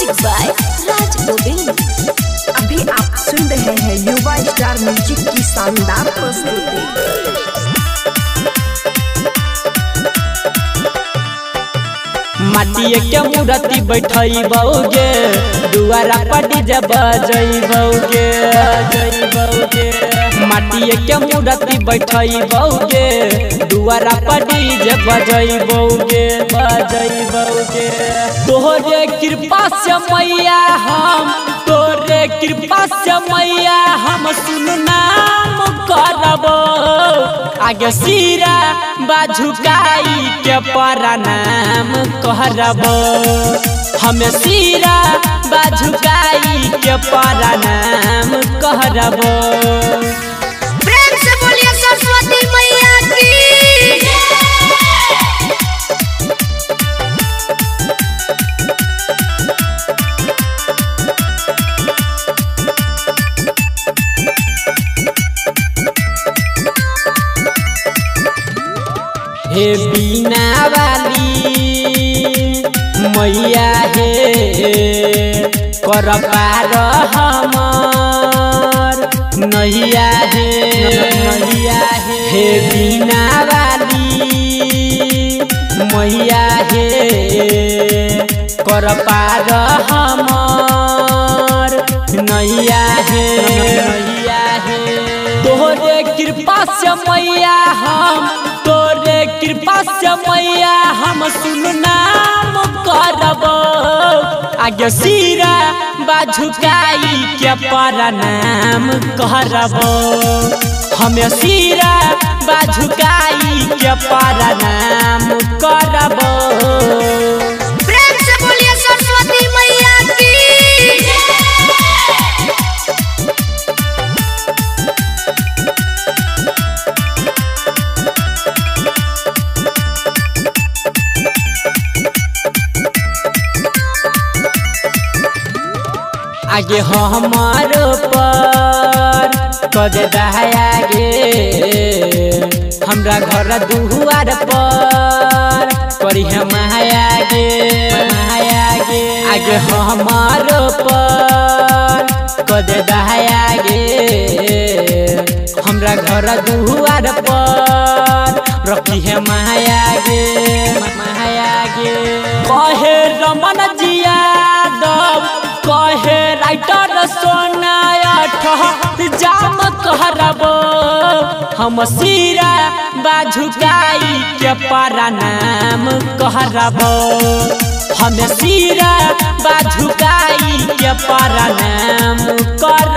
Music by राज गोविंद। अभी आप सुन रहे हैं युवा स्टार म्यूजिक की शानदार प्रस्तुति। माटिए के मूर्ति बैठई बउगे दुआरा पर डीजे बजई बउगे माटिए के मूर्ति बैठई बउगे दुआरा पर डीजे बजई बउगे तोहरे कृपा से मैया हम तोहरे कृपा से मैया हम सुन नाम करब आगे सिरा बाझुकाई के प्रणाम करब हमें सिरा बाझुकाई के प्रणाम करब। प्रेम से बोलिए सरस्वती मैया की। हे बीना वाली मैया हे कर पार हमर नैया हे बीना वाली मैया हे कर पार हमर नैया हे तोहरे कृपा से मैया हम तोरे कृपा से मैया हम सुन नाम करब आगे सिरा बाझुकाई के प्रणाम करब हमें सिरा बाझुकाई के प्रणाम करब। प्रेम से बोलिए सरस्वती मैया की। आगे हमार पर कद दया गे हमरा घर दुआर पर करी माया गे आगे हमार पर कद दया गे हमरा घर दुआर पर रखी है माया गे कहे रमन जिया दब कहे राइटर सोनाया जाम करब हम सिरा बाझुकाई के प्रणाम करब हम सिरा बाझुकाई के प्रणाम कर